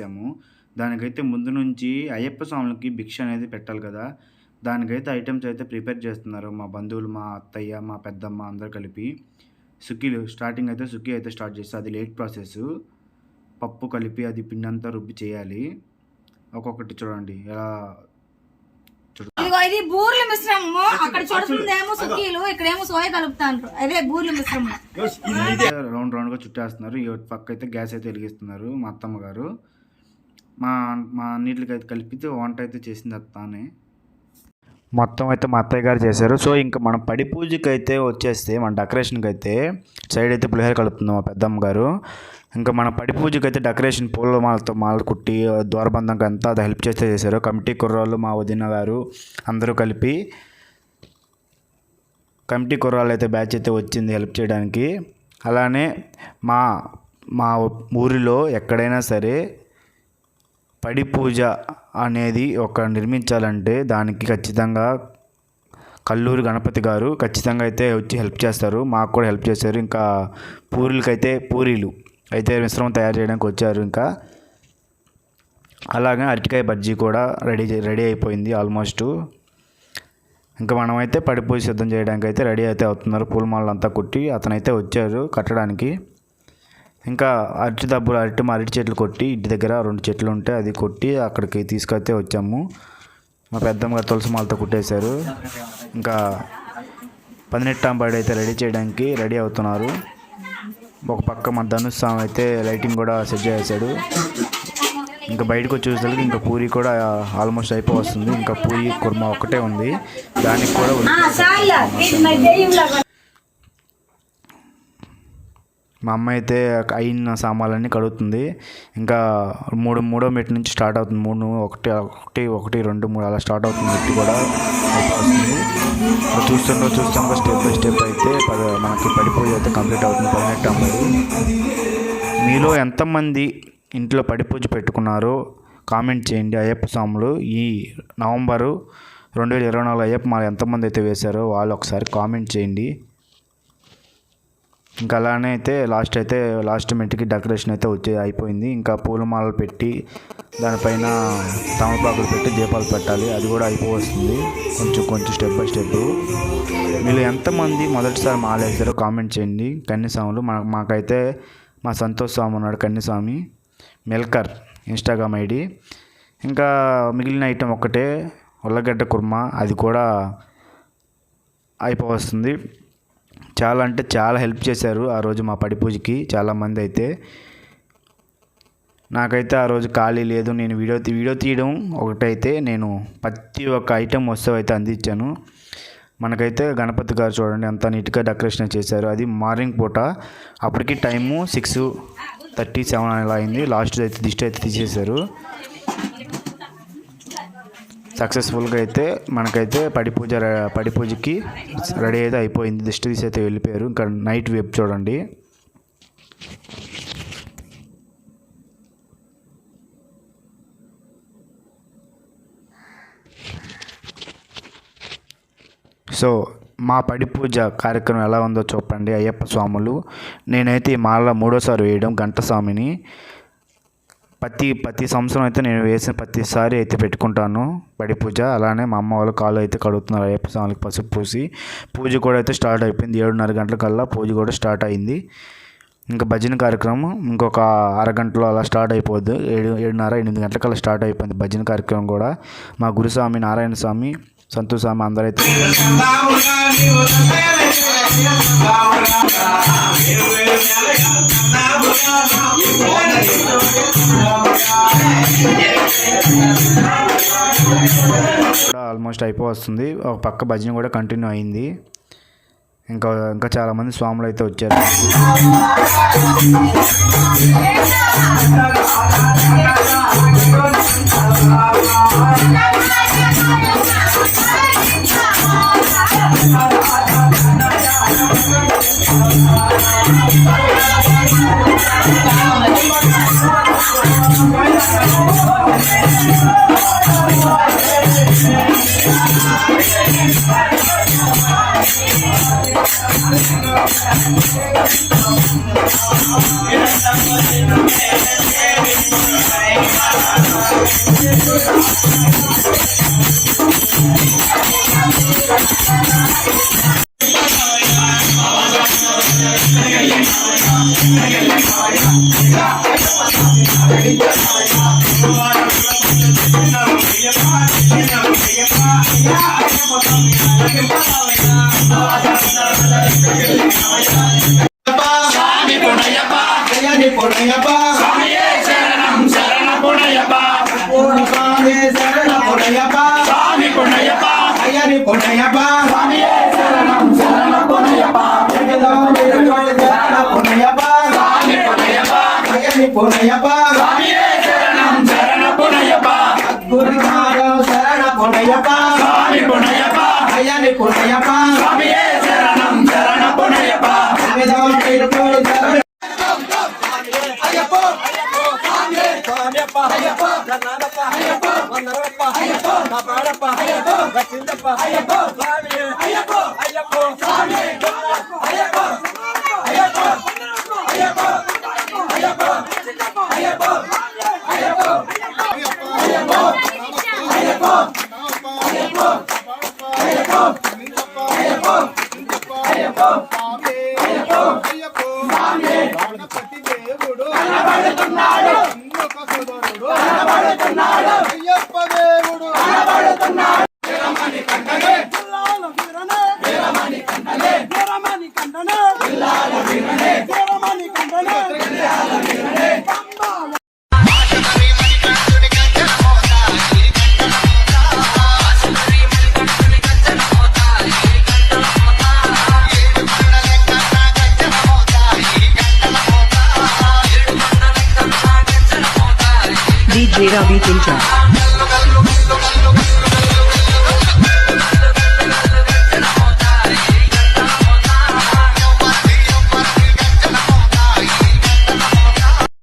చేసాము. దానికైతే ముందు నుంచి అయ్యప్ప స్వాములకి భిక్ష అనేది పెట్టాలి కదా! దానికైతే ఐటెమ్స్ అయితే ప్రిపేర్ చేస్తున్నారు మా బంధువులు, మా అత్తయ్య, మా పెద్దమ్మ అందరూ కలిపి. సుక్కీలు స్టార్టింగ్ అయితే సుక్కీ అయితే స్టార్ట్ చేస్తారు. అది లేట్ ప్రాసెస్. పప్పు కలిపి అది పిండంతా రుబ్బి చేయాలి. ఒక్కొక్కటి చూడండి ఎలా ఇది బూర్ల మిశ్రమము. అక్కడ చూడుతుందేమో సుక్కీలు, ఇక్కడేమో సోయ కలుపుతారు. అదే బూర్ల మిశ్రమం. రౌండ్ రౌండ్గా చుట్టేస్తున్నారు. ఈ పక్క అయితే గ్యాస్ అయితే వెలిగిస్తున్నారు మా అత్తమ్మ గారు. మా అన్నిటికి అయితే కలిపితే వంట అయితే చేసింది అత్తనే. మొత్తం అయితే మా అత్తయ్య గారు చేశారు. సో ఇంకా మనం పడి పూజకి అయితే వచ్చేస్తే మన డెకరేషన్కి అయితే సైడ్ అయితే పులిహోర కలుపుతుంది మా పెద్దమ్మ గారు. ఇంకా మన పడి పూజకి అయితే డెకరేషన్ పూల మాల కుట్టి ద్వారబంధంకి అంతా అది హెల్ప్ చేస్తే చేశారు. కమిటీ కుర్రాళ్ళు, మా వదిన గారు అందరూ కలిపి కమిటీ కుర్రాళ్ళు అయితే బ్యాచ్ అయితే వచ్చింది హెల్ప్ చేయడానికి. అలానే మా ఊరిలో ఎక్కడైనా సరే పడి పూజ అనేది నిర్మించాలంటే దానికి ఖచ్చితంగా కల్లూరి గణపతి గారు ఖచ్చితంగా అయితే వచ్చి హెల్ప్ చేస్తారు. మాకు కూడా హెల్ప్ చేశారు. ఇంకా పూరీలు అయితే మిశ్రమం తయారు చేయడానికి వచ్చారు. ఇంకా అలాగే అరటికాయ బజ్జీ కూడా రెడీ అయిపోయింది ఆల్మోస్ట్. ఇంకా మనమైతే పడి పూజ సిద్ధం చేయడానికి అయితే రెడీ అయితే అవుతున్నారు. పూలమాలలు అంతా కుట్టి అతనైతే వచ్చారు కట్టడానికి. ఇంకా అరటి చెట్లు కొట్టి ఇంటి దగ్గర 2 చెట్లు ఉంటే అది కొట్టి అక్కడికి తీసుకొస్తే వచ్చాము. మా పెద్దమ్మ గారు తులసి మాలతో కుట్టేశారు. ఇంకా 18 టాంబాడు అయితే రెడీ చేయడానికి రెడీ అవుతున్నారు. ఒక పక్క మా ధనుష్ స్వామి అయితే లైటింగ్ కూడా సెట్ చేశాడు. ఇంకా బయటకు వచ్చి చూసేసరికి ఇంకా పూరి కూడా ఆల్మోస్ట్ అయిపోతుంది. ఇంకా పూరి కుర్మా ఒక్కటే ఉంది. దానికి కూడా మా అమ్మ అయితే అయిన సామాన్లన్నీ కడుగుతుంది. ఇంకా మూడో మెట్టు నుంచి స్టార్ట్ అవుతుంది. 1, 2, 3 అలా స్టార్ట్ అవుతుంది. మెట్టు కూడా అయిపోతుంది. చూస్తుండగా స్టెప్ బై స్టెప్ అయితే మనకి పడి పూజ అయితే కంప్లీట్ అవుతుంది. 18 టాంబాడు. మీలో ఎంతమంది ఇంట్లో పడి పూజ పెట్టుకున్నారో కామెంట్ చేయండి. అయ్యప్ప స్వాములు ఈ నవంబరు 2024 అయ్యప్ప మాల ఎంతమంది అయితే వేశారో వాళ్ళు ఒకసారి కామెంట్ చేయండి. ఇంకా అలానే అయితే లాస్ట్ మెట్టికి డెకరేషన్ అయితే అయిపోయింది. ఇంకా పూలమాలలు పెట్టి దానిపైన తమలపాకులు పెట్టి దీపాలు పెట్టాలి. అది కూడా అయిపోతుంది కొంచెం స్టెప్ బై స్టెప్. మీరు ఎంతమంది మొదటిసారి మాల వేసారో కామెంట్ చేయండి. కన్యస్వాములు మాకైతే మా సంతోష్ స్వామి ఉన్నాడు, కన్యస్వామి మెల్కర్ ఇన్స్టాగ్రామ్ ఐడి. ఇంకా మిగిలిన ఐటెం ఒక్కటే ఉల్లగడ్డ కుర్మా, అది కూడా అయిపోతుంది. చాలా అంటే చాలా హెల్ప్ చేశారు ఆ రోజు మా పడి పూజకి చాలామంది అయితే. నాకైతే ఆ రోజు ఖాళీ లేదు. నేను వీడియో తీయడం ఒకటైతే నేను ప్రతి ఒక్క ఐటెం వస్తువు అయితే అందించాను. మనకైతే గణపతి గారు చూడండి ఎంత నీట్గా డెకరేషన్ చేశారు. అది మార్నింగ్ పూట, అప్పటికి టైము 6:37 అలా అయింది. లాస్ట్ అయితే దిష్టి అయితే తీసేశారు. సక్సెస్ఫుల్గా అయితే మనకైతే పడి పూజకి రెడీ అయితే అయిపోయింది. దిష్టి తీసి అయితే వెళ్ళిపోయారు. ఇంకా నైట్ వేపు చూడండి. సో మా పడి పూజ కార్యక్రమం ఎలా ఉందో చెప్పండి అయ్యప్ప స్వాములు. నేనైతే ఈ మాల 3వసారి వేయడం ఘంటస్వామిని. ప్రతి సంవత్సరం అయితే నేను వేసిన ప్రతిసారి అయితే పెట్టుకుంటాను పడి పూజ. అలానే మా అమ్మ వాళ్ళు కాళ్ళు అయితే కడుగుతున్నారు అయ్యప్ప స్వామికి పసుపు పూసి. పూజ కూడా అయితే స్టార్ట్ అయిపోయింది. 7:30 గంటలకల్లా పూజ కూడా స్టార్ట్ అయింది. ఇంకా భజన కార్యక్రమం ఇంకొక అరగంటలో అలా స్టార్ట్ అయిపోద్ది. 7:30, 8 గంటలకల్లా స్టార్ట్ అయిపోయింది భజన కార్యక్రమం కూడా. మా గురుస్వామి నారాయణ స్వామి, సంతోష్ స్వామి అందరైతే కూడా ఆల్మోస్ట్ అయిపోతుంది. ఒక పక్క భజన కూడా కంటిన్యూ అయింది. ఇంకా చాలామంది స్వాములు అయితే వచ్చారు. DJ Ravi Teja.